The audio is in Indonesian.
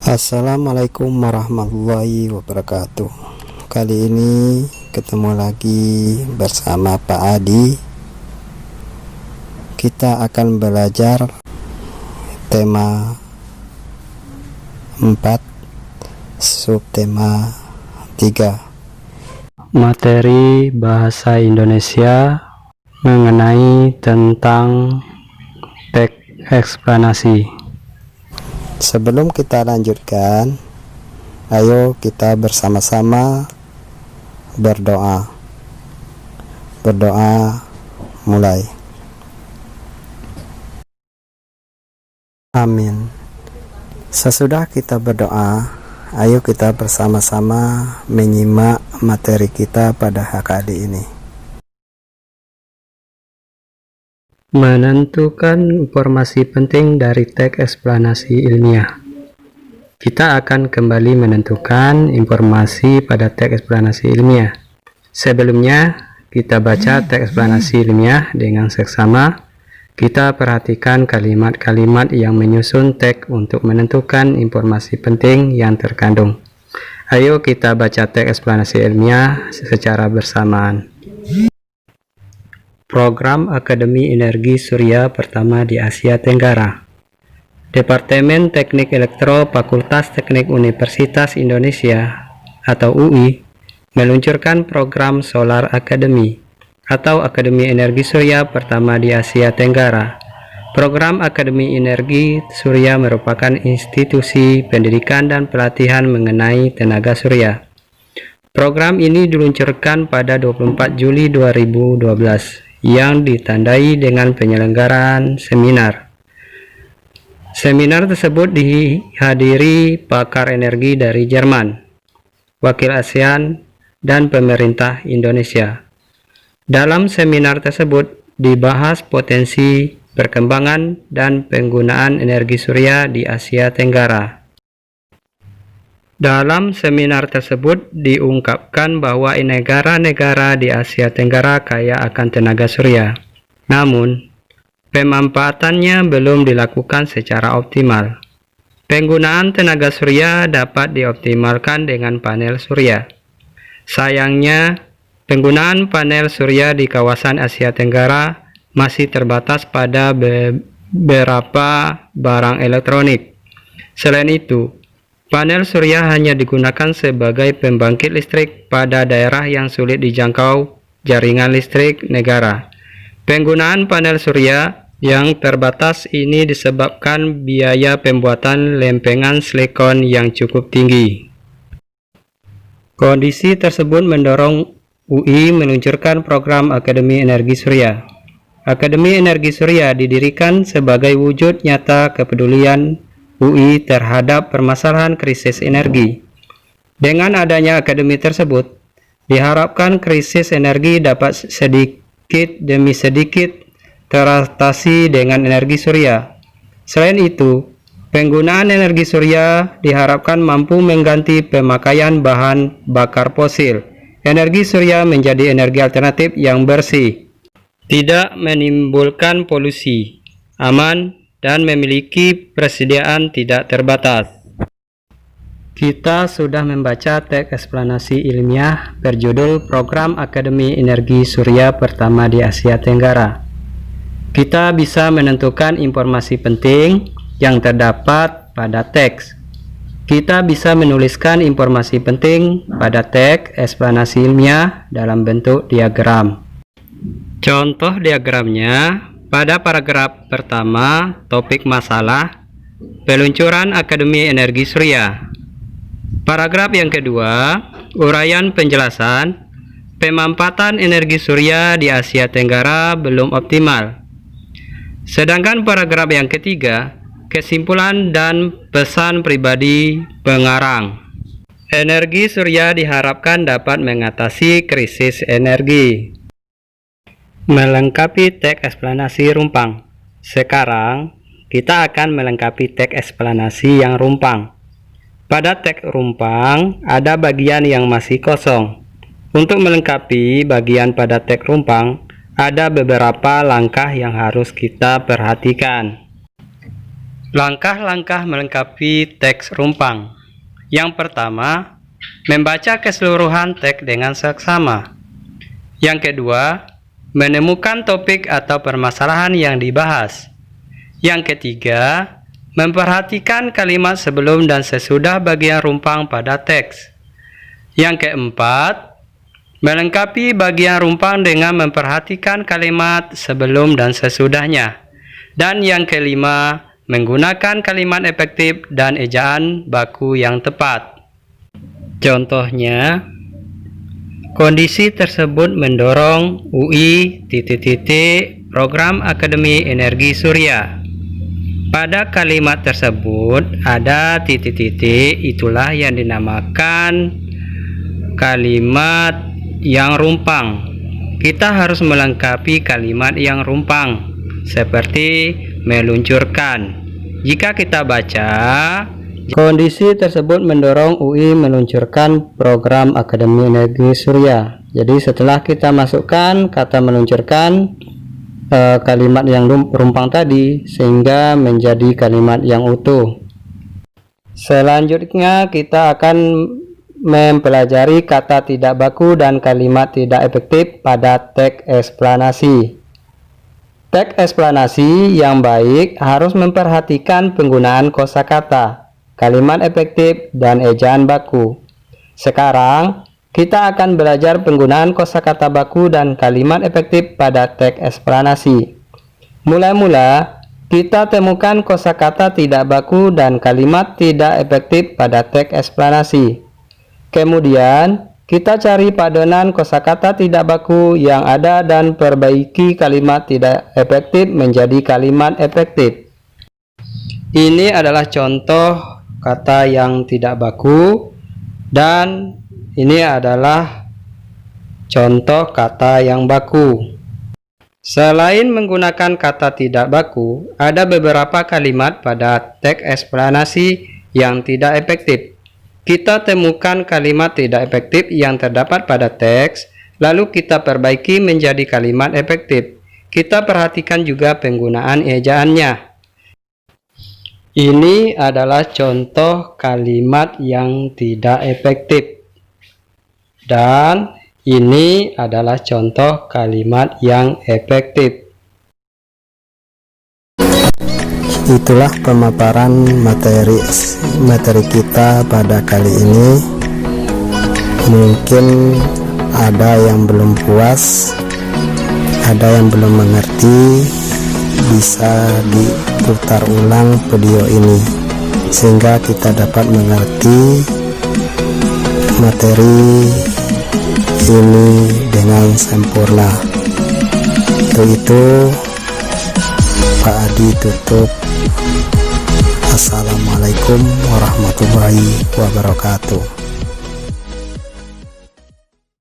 Assalamualaikum warahmatullahi wabarakatuh. Kali ini ketemu lagi bersama Pak Adi. Kita akan belajar tema 4, subtema 3, materi bahasa Indonesia mengenai tentang teks eksplanasi. Sebelum kita lanjutkan, ayo kita bersama-sama berdoa. Berdoa mulai. Amin. Sesudah kita berdoa, ayo kita bersama-sama menyimak materi kita pada kali ini. Menentukan informasi penting dari teks eksplanasi ilmiah. Kita akan kembali menentukan informasi pada teks eksplanasi ilmiah. Sebelumnya, kita baca teks eksplanasi ilmiah dengan seksama. Kita perhatikan kalimat-kalimat yang menyusun teks untuk menentukan informasi penting yang terkandung. Ayo kita baca teks eksplanasi ilmiah secara bersamaan. Program Akademi Energi Surya pertama di Asia Tenggara. Departemen Teknik Elektro Fakultas Teknik Universitas Indonesia atau UI meluncurkan program Solar Academy atau Akademi Energi Surya pertama di Asia Tenggara. Program Akademi Energi Surya merupakan institusi pendidikan dan pelatihan mengenai tenaga surya. Program ini diluncurkan pada 24 Juli 2012 yang ditandai dengan penyelenggaraan seminar. Seminar tersebut dihadiri pakar energi dari Jerman, wakil ASEAN, dan pemerintah Indonesia. Dalam seminar tersebut dibahas potensi perkembangan dan penggunaan energi surya di Asia Tenggara. Dalam seminar tersebut diungkapkan bahwa negara-negara di Asia Tenggara kaya akan tenaga surya. Namun, pemanfaatannya belum dilakukan secara optimal. Penggunaan tenaga surya dapat dioptimalkan dengan panel surya. Sayangnya, penggunaan panel surya di kawasan Asia Tenggara masih terbatas pada beberapa barang elektronik. Selain itu, panel surya hanya digunakan sebagai pembangkit listrik pada daerah yang sulit dijangkau jaringan listrik negara. Penggunaan panel surya yang terbatas ini disebabkan biaya pembuatan lempengan silikon yang cukup tinggi. Kondisi tersebut mendorong UI meluncurkan program Akademi Energi Surya. Akademi Energi Surya didirikan sebagai wujud nyata kepedulian UI terhadap permasalahan krisis energi. Dengan adanya akademi tersebut, diharapkan krisis energi dapat sedikit demi sedikit teratasi dengan energi surya. Selain itu, penggunaan energi surya diharapkan mampu mengganti pemakaian bahan bakar fosil. Energi surya menjadi energi alternatif yang bersih, tidak menimbulkan polusi, aman, dan memiliki persediaan tidak terbatas. Kita sudah membaca teks eksplanasi ilmiah berjudul Program Akademi Energi Surya pertama di Asia Tenggara. Kita bisa menentukan informasi penting yang terdapat pada teks. Kita bisa menuliskan informasi penting pada teks eksplanasi ilmiah dalam bentuk diagram. Contoh diagramnya pada paragraf pertama, topik masalah, peluncuran Akademi Energi Surya. Paragraf yang kedua, uraian penjelasan, pemanfaatan energi surya di Asia Tenggara belum optimal. Sedangkan paragraf yang ketiga, kesimpulan dan pesan pribadi pengarang. Energi surya diharapkan dapat mengatasi krisis energi. Melengkapi teks eksplanasi rumpang. Sekarang, kita akan melengkapi teks eksplanasi yang rumpang. Pada teks rumpang, ada bagian yang masih kosong. Untuk melengkapi bagian pada teks rumpang, ada beberapa langkah yang harus kita perhatikan. Langkah-langkah melengkapi teks rumpang. Yang pertama, membaca keseluruhan teks dengan seksama. Yang kedua, menemukan topik atau permasalahan yang dibahas. Yang ketiga, memperhatikan kalimat sebelum dan sesudah bagian rumpang pada teks. Yang keempat, melengkapi bagian rumpang dengan memperhatikan kalimat sebelum dan sesudahnya. Dan yang kelima, menggunakan kalimat efektif dan ejaan baku yang tepat. Contohnya, kondisi tersebut mendorong UI... program Akademi Energi Surya. Pada kalimat tersebut ada titik-titik, itulah yang dinamakan kalimat yang rumpang. Kita harus melengkapi kalimat yang rumpang seperti meluncurkan. Jika kita baca, kondisi tersebut mendorong UI meluncurkan program Akademi Energi Surya. Jadi setelah kita masukkan kata meluncurkan kalimat yang rumpang tadi, sehingga menjadi kalimat yang utuh. Selanjutnya kita akan mempelajari kata tidak baku dan kalimat tidak efektif pada teks eksplanasi. Teks eksplanasi yang baik harus memperhatikan penggunaan kosakata, kalimat efektif, dan ejaan baku. Sekarang kita akan belajar penggunaan kosakata baku dan kalimat efektif pada teks eksplanasi. Mula-mula, kita temukan kosakata tidak baku dan kalimat tidak efektif pada teks eksplanasi. Kemudian, kita cari padanan kosakata tidak baku yang ada dan perbaiki kalimat tidak efektif menjadi kalimat efektif. Ini adalah contoh kata yang tidak baku dan ini adalah contoh kata yang baku. Selain menggunakan kata tidak baku, ada beberapa kalimat pada teks eksplanasi yang tidak efektif. Kita temukan kalimat tidak efektif yang terdapat pada teks, lalu kita perbaiki menjadi kalimat efektif. Kita perhatikan juga penggunaan ejaannya. Ini adalah contoh kalimat yang tidak efektif. Dan ini adalah contoh kalimat yang efektif. Itulah pemaparan materi kita pada kali ini. Mungkin ada yang belum puas, ada yang belum mengerti, bisa diputar ulang video ini sehingga kita dapat mengerti materi ini dengan sempurna. Untuk itu Pak Adi tutup. Assalamualaikum warahmatullahi wabarakatuh.